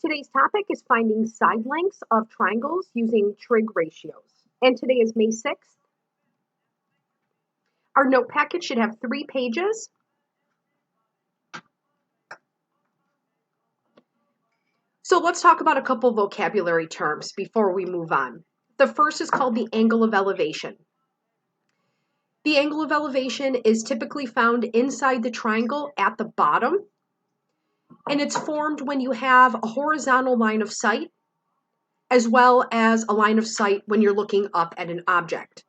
Today's topic is finding side lengths of triangles using trig ratios. And today is May 6th. Our note packet should have 3 pages. So let's talk about a couple vocabulary terms before we move on. The first is called the angle of elevation. The angle of elevation is typically found inside the triangle at the bottom, and it's formed when you have a horizontal line of sight as well as a line of sight when you're looking up at an object.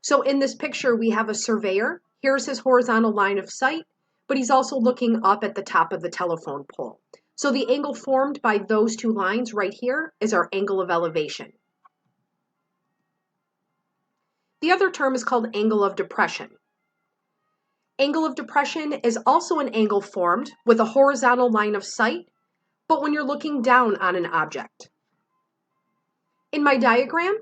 So in this picture, we have a surveyor. Here's his horizontal line of sight, but he's also looking up at the top of the telephone pole. So the angle formed by those two lines right here is our angle of elevation. The other term is called angle of depression. Angle of depression is also an angle formed with a horizontal line of sight, but when you're looking down on an object. In my diagram,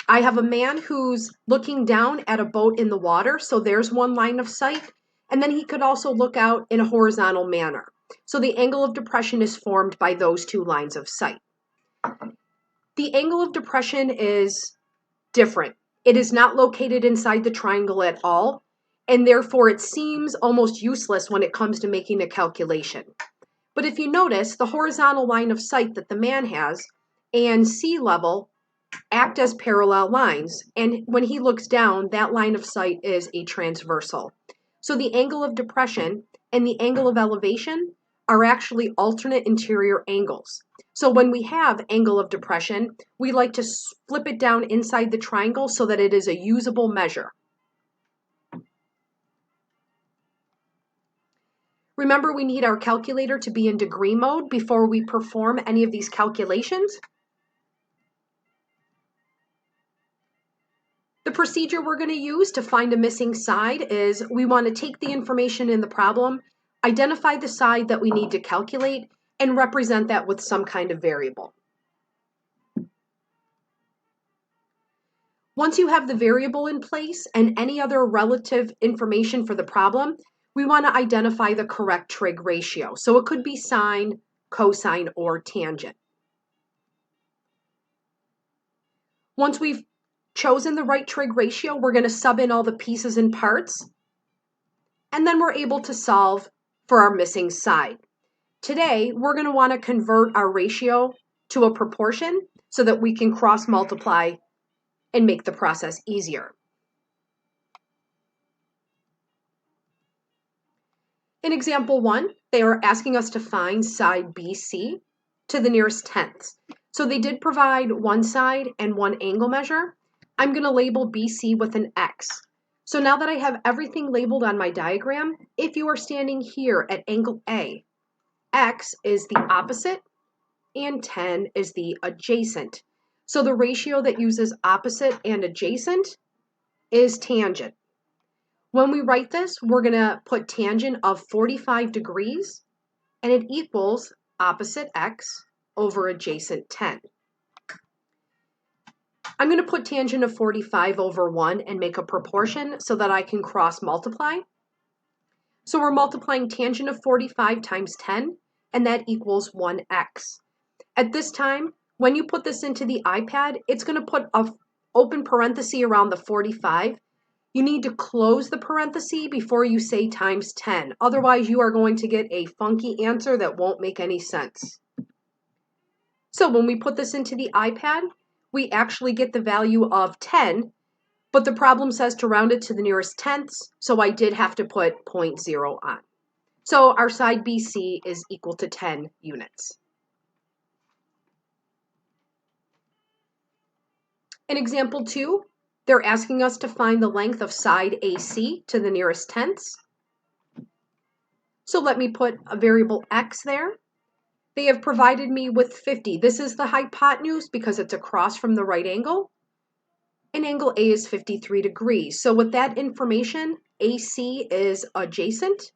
I have a man who's looking down at a boat in the water, so there's one line of sight, and then he could also look out in a horizontal manner. So the angle of depression is formed by those two lines of sight. The angle of depression is different. It is not located inside the triangle at all, and therefore it seems almost useless when it comes to making a calculation. But if you notice, the horizontal line of sight that the man has and sea level act as parallel lines, and when he looks down, that line of sight is a transversal. So the angle of depression and the angle of elevation are actually alternate interior angles. So when we have angle of depression, we like to flip it down inside the triangle so that it is a usable measure. Remember, we need our calculator to be in degree mode before we perform any of these calculations. The procedure we're going to use to find a missing side is we want to take the information in the problem, identify the side that we need to calculate, and represent that with some kind of variable. Once you have the variable in place and any other relative information for the problem, we want to identify the correct trig ratio. So it could be sine, cosine, or tangent. Once we've chosen the right trig ratio, we're going to sub in all the pieces and parts, and then we're able to solve for our missing side. Today, we're going to want to convert our ratio to a proportion so that we can cross multiply and make the process easier. In example 1, they are asking us to find side BC to the nearest tenths. So they did provide one side and one angle measure. I'm going to label BC with an X. So now that I have everything labeled on my diagram, if you are standing here at angle A, X is the opposite and 10 is the adjacent. So the ratio that uses opposite and adjacent is tangent. When we write this, we're going to put tangent of 45 degrees, and it equals opposite X over adjacent 10. I'm going to put tangent of 45 over 1 and make a proportion so that I can cross multiply. So we're multiplying tangent of 45 times 10, and that equals 1x. At this time, when you put this into the iPad, it's going to put an open parenthesis around the 45. You need to close the parenthesis before you say times 10. Otherwise, you are going to get a funky answer that won't make any sense. So when we put this into the iPad, we actually get the value of 10, but the problem says to round it to the nearest tenths, so I did have to put 0.0 on. So our side BC is equal to 10 units. In example 2, they're asking us to find the length of side AC to the nearest tenths. So let me put a variable x there. They have provided me with 50. This is the hypotenuse because it's across from the right angle. And angle A is 53 degrees. So with that information, AC is adjacent,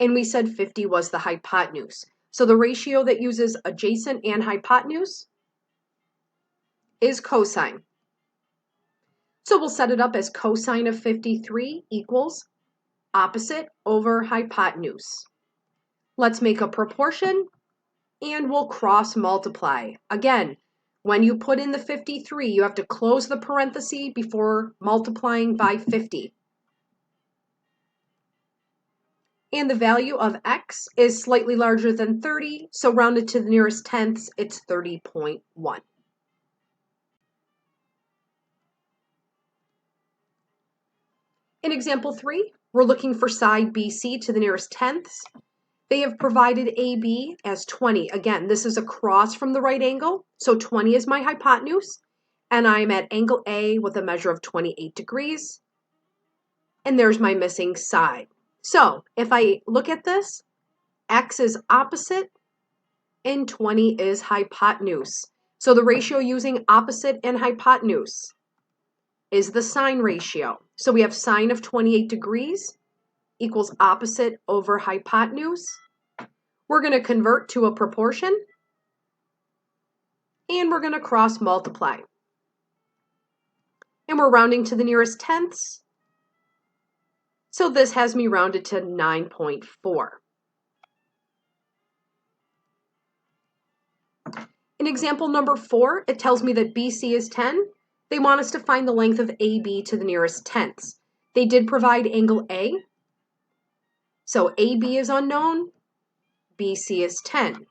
and we said 50 was the hypotenuse. So the ratio that uses adjacent and hypotenuse is cosine. So we'll set it up as cosine of 53 equals opposite over hypotenuse. Let's make a proportion, and we'll cross multiply. Again, when you put in the 53, you have to close the parenthesis before multiplying by 50. And the value of x is slightly larger than 30, so rounded to the nearest tenths, it's 30.1. In example 3, we're looking for side BC to the nearest tenths. They have provided AB as 20. Again, this is across from the right angle, so 20 is my hypotenuse, and I'm at angle A with a measure of 28 degrees, and there's my missing side. So if I look at this, x is opposite and 20 is hypotenuse. So the ratio using opposite and hypotenuse is the sine ratio. So we have sine of 28 degrees equals opposite over hypotenuse. We're going to convert to a proportion, and we're going to cross multiply. And we're rounding to the nearest tenths. So this has me rounded to 9.4. In example number 4, it tells me that BC is 10. They want us to find the length of AB to the nearest tenths. They did provide angle A. So AB is unknown, BC is 10.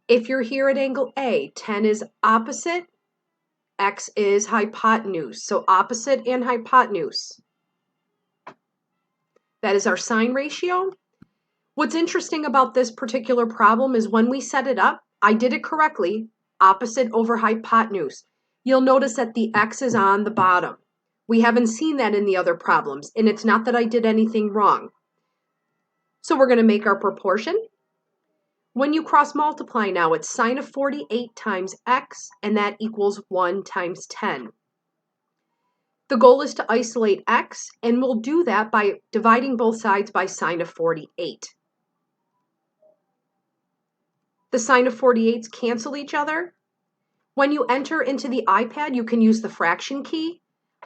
If you're here at angle A, 10 is opposite, x is hypotenuse. So opposite and hypotenuse. That is our sine ratio. What's interesting about this particular problem is when we set it up, I did it correctly, opposite over hypotenuse. You'll notice that the x is on the bottom. We haven't seen that in the other problems, and it's not that I did anything wrong. So we're going to make our proportion. When you cross multiply now, it's sine of 48 times x, and that equals 1 times 10. The goal is to isolate x, and we'll do that by dividing both sides by sine of 48. The sine of 48s cancel each other. When you enter into the iPad, you can use the fraction key.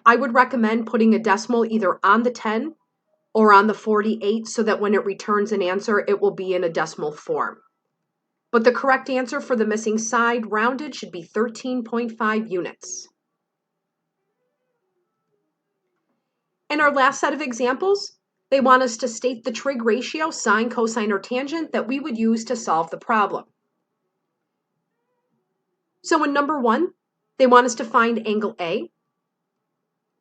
I would recommend putting a decimal either on the 10 or on the 48 so that when it returns an answer, it will be in a decimal form. But the correct answer for the missing side rounded should be 13.5 units. In our last set of examples, they want us to state the trig ratio, sine, cosine, or tangent that we would use to solve the problem. So in number 1, they want us to find angle A,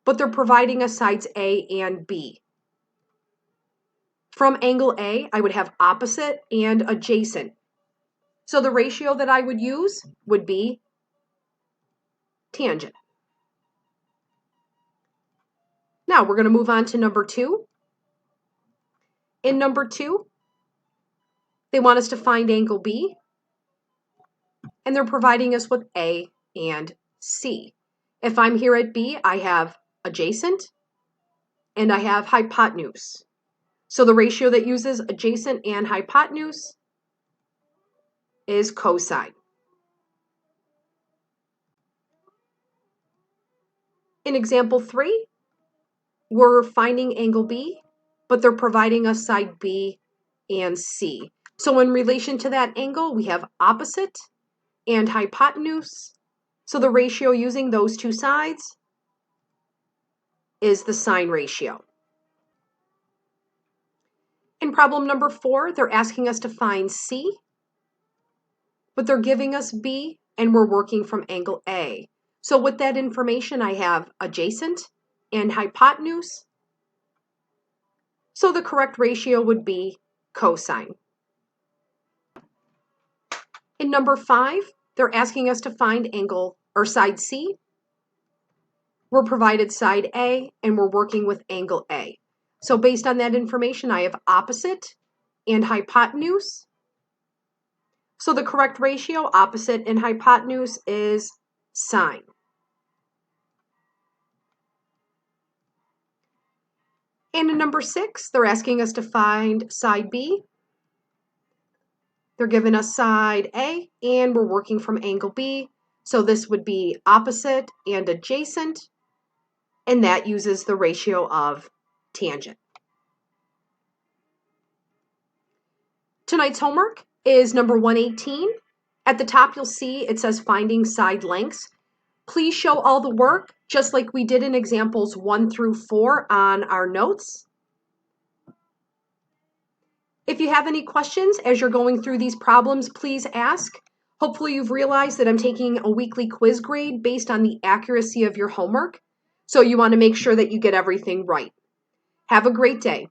but they're providing us sides A and B. From angle A, I would have opposite and adjacent. So the ratio that I would use would be tangent. Now we're going to move on to number 2. In number 2, they want us to find angle B, and they're providing us with A and C. If I'm here at B, I have adjacent and I have hypotenuse. So the ratio that uses adjacent and hypotenuse is cosine. In example 3, we're finding angle B, but they're providing us side B and C. So in relation to that angle, we have opposite and hypotenuse. So the ratio using those two sides is the sine ratio. In problem number 4, they're asking us to find C, but they're giving us B, and we're working from angle A. So with that information, I have adjacent and hypotenuse. So the correct ratio would be cosine. In number 5, they're asking us to find angle or side C. We're provided side A, and we're working with angle A. So based on that information, I have opposite and hypotenuse. So the correct ratio, opposite and hypotenuse, is sine. And in number 6, they're asking us to find side B. They're giving us side A, and we're working from angle B. So this would be opposite and adjacent, and that uses the ratio of tangent. Tonight's homework is number 118. At the top, you'll see it says finding side lengths. Please show all the work, just like we did in examples 1 through 4 on our notes. If you have any questions as you're going through these problems, please ask. Hopefully you've realized that I'm taking a weekly quiz grade based on the accuracy of your homework. So you want to make sure that you get everything right. Have a great day.